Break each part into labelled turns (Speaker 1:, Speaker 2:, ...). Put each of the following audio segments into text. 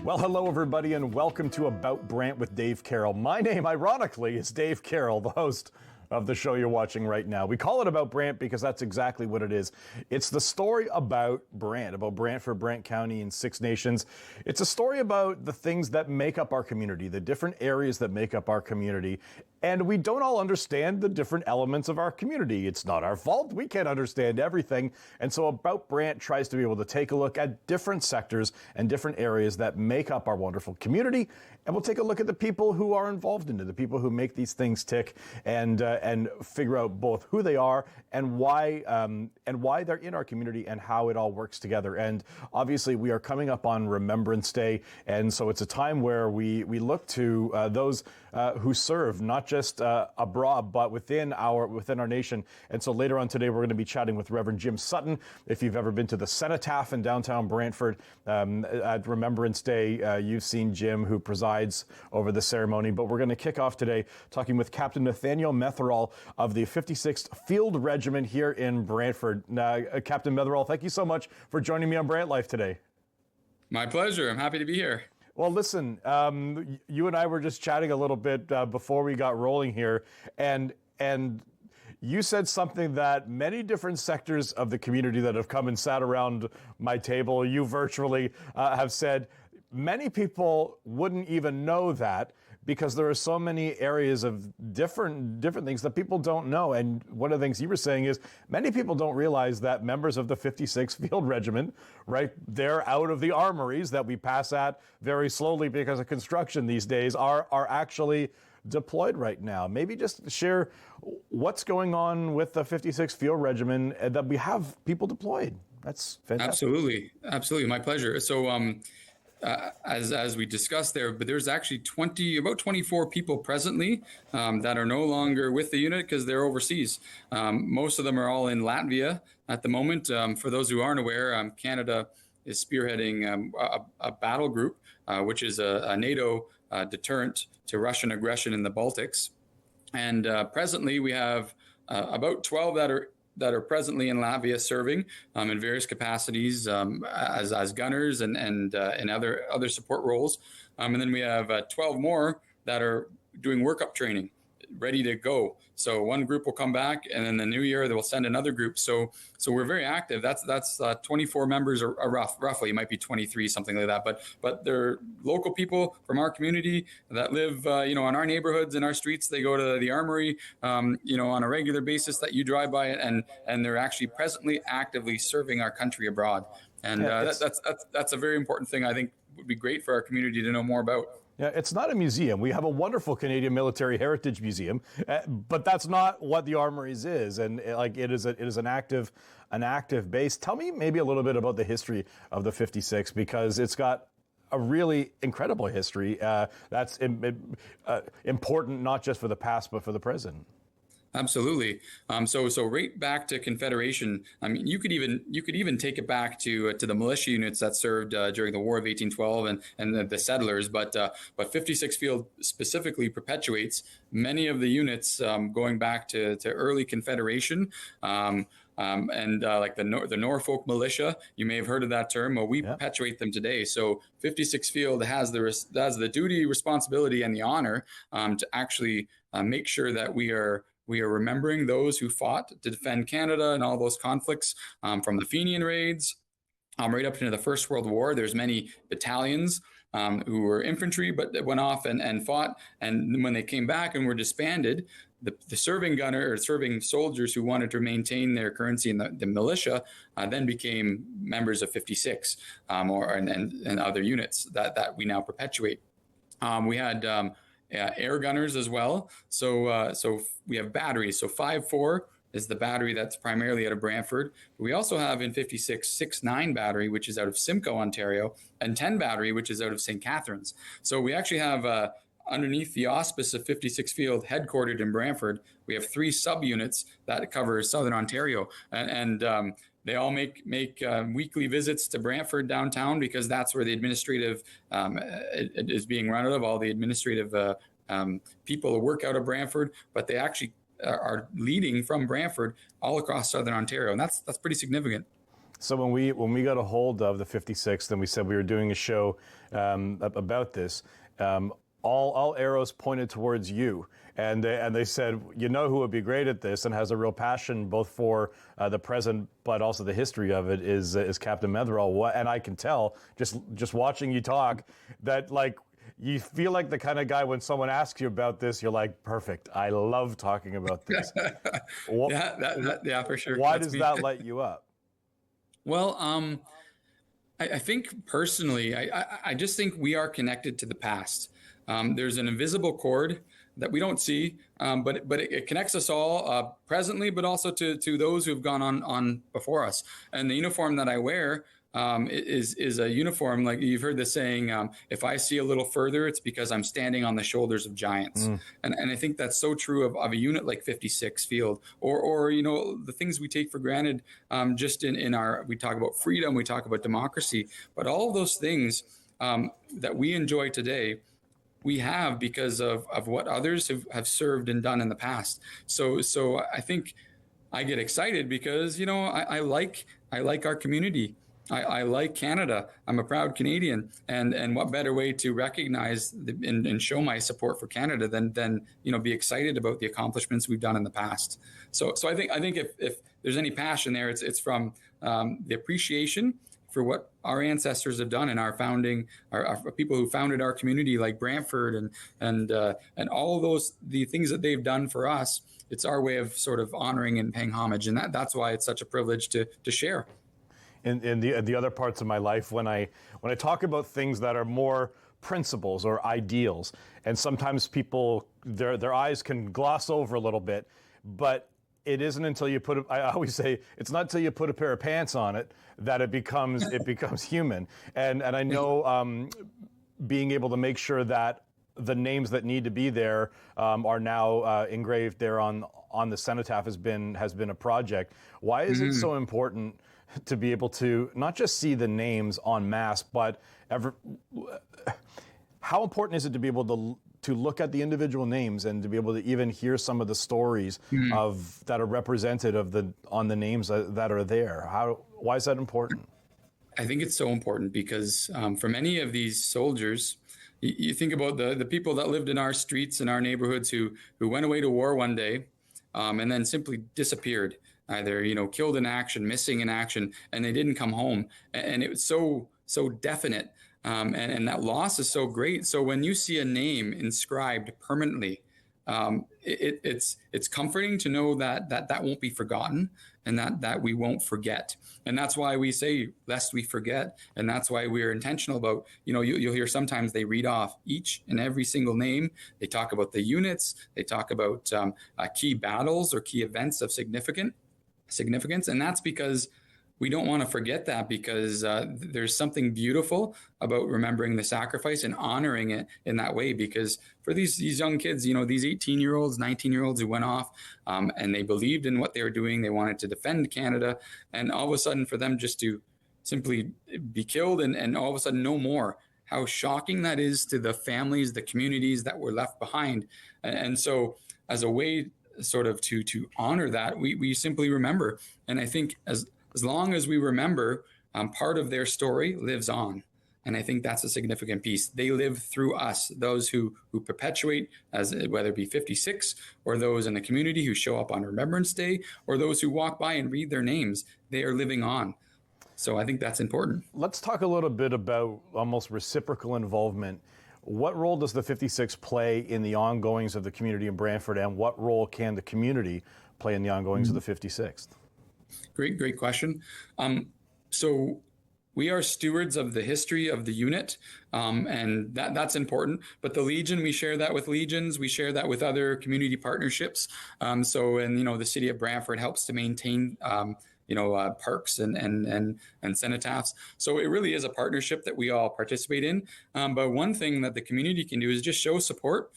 Speaker 1: Well, hello, everybody, and welcome to About Brant with Dave Carroll. My name, ironically, is Dave Carroll, the host of the show you're watching right now. We call it About Brant because that's exactly what it is. It's the story about Brantford and Brant County in Six Nations. It's a story about the things that make up our community, the different areas that make up our community. And we don't all understand the different elements of our community. It's not our fault. We can't understand everything. And so About Brant tries to be able to take a look at different sectors and different areas that make up our wonderful community. And we'll take a look at the people who are involved in it, the people who make these things tick, and figure out both who they are and why they're in our community and how it all works together. And obviously, we are coming up on Remembrance Day. And so it's a time where we look to those who serve, not just abroad, but within our nation. And so later on today, we're going to be chatting with Reverend Jim Sutton. If you've ever been to the Cenotaph in downtown Brantford at Remembrance Day, you've seen Jim, who presides over the ceremony. But we're going to kick off today talking with Captain Nathaniel Metherall of the 56th Field Regiment here in Brantford. Captain Metherall, thank you so much for joining me on Brant Life today.
Speaker 2: My pleasure. I'm happy to be here.
Speaker 1: Well, listen, you and I were just chatting a little bit before we got rolling here, and you said something that many different sectors of the community that have come and sat around my table, you virtually have said, many people wouldn't even know that because there are so many areas of different things that people don't know. And one of the things you were saying is many people don't realize that members of the 56th Field Regiment, right, they're out of the armories that we pass at very slowly because of construction these days, are actually deployed right now. Maybe just share what's going on with the 56th Field Regiment and that we have people deployed. That's fantastic.
Speaker 2: Absolutely. My pleasure. So, as we discussed there, but there's actually about 24 people presently that are no longer with the unit because they're overseas. Most of them are all in Latvia at the moment. For those who aren't aware, Canada is spearheading a battle group, which is a NATO deterrent to Russian aggression in the Baltics. And presently, we have about 12 that are presently in Latvia serving in various capacities as gunners and in other support roles. And then we have 12 more that are doing workup training, ready to go. So one group will come back, and then the new year they will send another group. So we're very active. That's 24 members, or roughly. It might be 23, something like that. But they're local people from our community that live, in our neighborhoods, in our streets. They go to the armory, on a regular basis that you drive by, and they're actually presently actively serving our country abroad. And that's a very important thing. I think would be great for our community to know more about.
Speaker 1: Yeah, it's not a museum. We have a wonderful Canadian Military Heritage Museum, but that's not what the Armories is. And it is an active base. Tell me maybe a little bit about the history of the 56, because it's got a really incredible history that's important not just for the past but for the present.
Speaker 2: Absolutely. So right back to Confederation. I mean, you could even take it back to the militia units that served during the War of 1812 and the settlers. But 56 Field specifically perpetuates many of the units going back to early Confederation. Like the Norfolk Militia, you may have heard of that term. Well, we perpetuate them today. So 56 Field has the duty, responsibility, and the honor to actually make sure that we are remembering those who fought to defend Canada and all those conflicts from the Fenian raids right up into the First World War. There's many battalions who were infantry, but that went off and fought. And when they came back and were disbanded, the serving gunner or serving soldiers who wanted to maintain their currency in the militia then became members of 56 and other units that we now perpetuate. We had air gunners as well. So we have batteries. So 5-4 is the battery that's primarily out of Brantford. We also have in 56 6-9 battery, which is out of Simcoe, Ontario, and 10 battery, which is out of St. Catharines. So we actually have underneath the auspice of 56 Field, headquartered in Brantford, we have 3 subunits that cover Southern Ontario, and they all make weekly visits to Brantford downtown because that's where the administrative it is being run out of. All the administrative people who work out of Brantford, but they actually are leading from Brantford all across Southern Ontario, and that's pretty significant.
Speaker 1: So when we got a hold of the 56th and we said we were doing a show about this, all arrows pointed towards you, and they said, you know who would be great at this and has a real passion both for the present but also the history of it is Captain Metherall. And I can tell just watching you talk that like you feel like the kind of guy when someone asks you about this, you're like, perfect. I love talking about this.
Speaker 2: Yeah, for sure.
Speaker 1: Why does that light you up?
Speaker 2: Well, I think personally, I just think we are connected to the past. There's an invisible cord that we don't see, but it connects us all presently, but also to those who've gone on before us. And the uniform that I wear is a uniform, like you've heard the saying, if I see a little further, it's because I'm standing on the shoulders of giants. And I think that's so true of a unit like 56 Field, or the things we take for granted, just in our, we talk about freedom, we talk about democracy, but all of those things that we enjoy today, we have because of what others have served and done in the past. So I think I get excited because, I like our community. I like Canada. I'm a proud Canadian, and what better way to recognize and show my support for Canada than be excited about the accomplishments we've done in the past. So I think if there's any passion there, it's from the appreciation for what our ancestors have done in our founding, our people who founded our community, like Brantford and all of the things that they've done for us. It's our way of sort of honoring and paying homage, and that's why it's such a privilege to share.
Speaker 1: In the other parts of my life, when I talk about things that are more principles or ideals, and sometimes people their eyes can gloss over a little bit, but it isn't until you I always say it's not until you put a pair of pants on it that it becomes human. And I know being able to make sure that the names that need to be there are now engraved there on the cenotaph has been a project. Why is it so important to be able to not just see the names en masse, but how important is it to be able to look at the individual names and to be able to even hear some of the stories that are represented on the names that are there? Why is that important?
Speaker 2: I think it's so important because for many of these soldiers, you think about the people that lived in our streets and our neighborhoods who went away to war one day and then simply disappeared, either killed in action, missing in action, and they didn't come home. And it was so definite. And that loss is so great. So when you see a name inscribed permanently, it's comforting to know that won't be forgotten and that we won't forget. And that's why we say, lest we forget. And that's why we're intentional about, you'll hear sometimes they read off each and every single name. They talk about the units. They talk about key battles or key events of significance. And that's because we don't want to forget that, because there's something beautiful about remembering the sacrifice and honoring it in that way. Because for these young kids, these 18-year-olds, 19-year-olds who went off and they believed in what they were doing, they wanted to defend Canada, and all of a sudden for them just to simply be killed and all of a sudden no more, how shocking that is to the families, the communities that were left behind. And so as a way sort of to honor that, we simply remember. And I think as long as we remember, part of their story lives on. And I think that's a significant piece. They live through us, those who perpetuate, as whether it be 56 or those in the community who show up on Remembrance Day or those who walk by and read their names. They are living on. So I think that's important.
Speaker 1: Let's talk a little bit about almost reciprocal involvement. What role does the 56 play in the ongoings of the community in Brantford, and what role can the community play in the ongoings of the 56th?
Speaker 2: Great question. So we are stewards of the history of the unit, and that's important. But the Legion, we share that with Legions. We share that with other community partnerships. So, and the city of Brantford helps to maintain parks and cenotaphs. So it really is a partnership that we all participate in. But one thing that the community can do is just show support,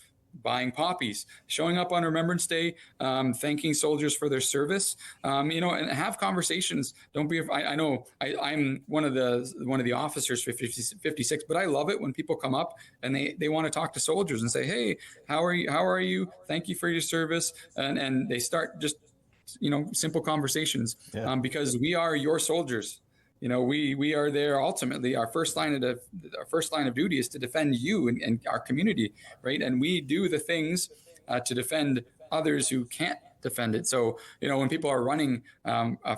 Speaker 2: buying poppies, showing up on Remembrance Day, thanking soldiers for their service, and have conversations. Don't be. I know I'm one of the officers for 56, but I love it when people come up and they want to talk to soldiers and say, "Hey, how are you? Thank you for your service," and they start just simple conversations, because we are your soldiers. we are there ultimately. Our first line of duty is to defend you and our community, right? And we do the things to defend others who can't defend it. So, when people are running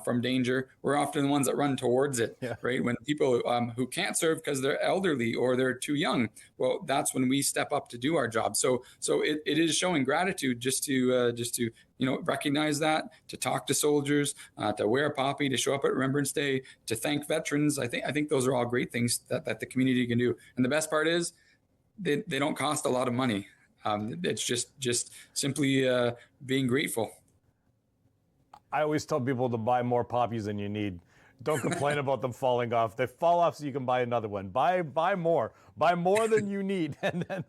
Speaker 2: from danger, we're often the ones that run towards it,
Speaker 1: Yeah.
Speaker 2: right? When people who can't serve because they're elderly or they're too young, well, that's when we step up to do our job. So it is showing gratitude just to recognize that, to talk to soldiers, to wear a poppy, to show up at Remembrance Day, to thank veterans. I think those are all great things that the community can do. And the best part is they don't cost a lot of money. It's just simply being grateful.
Speaker 1: I always tell people to buy more poppies than you need. Don't complain about them falling off. They fall off so you can buy another one. Buy more. Buy more than you need. And then,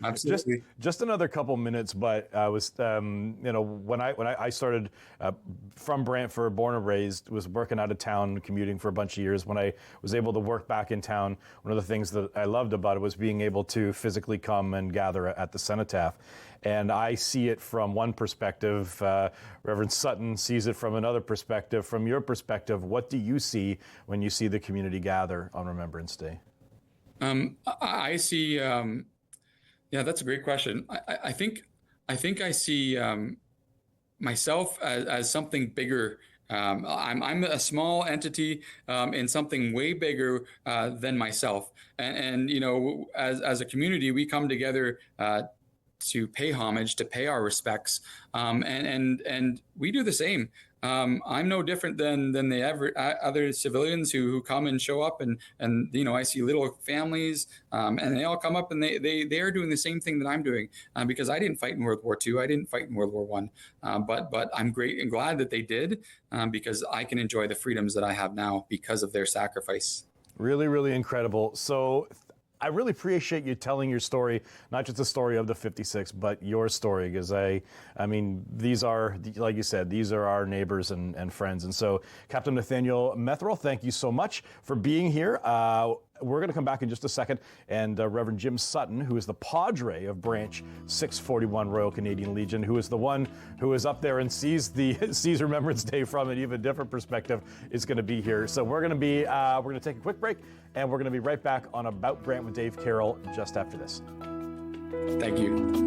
Speaker 2: Absolutely.
Speaker 1: just another couple minutes. But I was, when I started from Brantford, born and raised, was working out of town, commuting for a bunch of years. When I was able to work back in town, one of the things that I loved about it was being able to physically come and gather at the cenotaph. And I see it from one perspective. Reverend Sutton sees it from another perspective. From your perspective, what do you see when you see the community gather on Remembrance Day?
Speaker 2: I see. Yeah, that's a great question. I think I see myself as something bigger. I'm a small entity in something way bigger than myself. And as a community, we come together to pay homage, to pay our respects, and we do the same. I'm no different than the other civilians who come and show up, and I see little families, and they all come up and they are doing the same thing that I'm doing, because I didn't fight in World War II, I didn't fight in World War I, but I'm great and glad that they did, because I can enjoy the freedoms that I have now because of their sacrifice.
Speaker 1: Really, really incredible. So I really appreciate you telling your story, not just the story of the 56, but your story, because I mean, these are, like you said, these are our neighbors and friends. And so, Captain Nathaniel Metherell, thank you so much for being here. We're going to come back in just a second, and Reverend Jim Sutton, who is the Padre of Branch 641 Royal Canadian Legion, who is the one who is up there and sees Remembrance Day from an even different perspective, is going to be here. So we're going to take a quick break, and we're going to be right back on About Brant with Dave Carroll just after this.
Speaker 2: Thank you.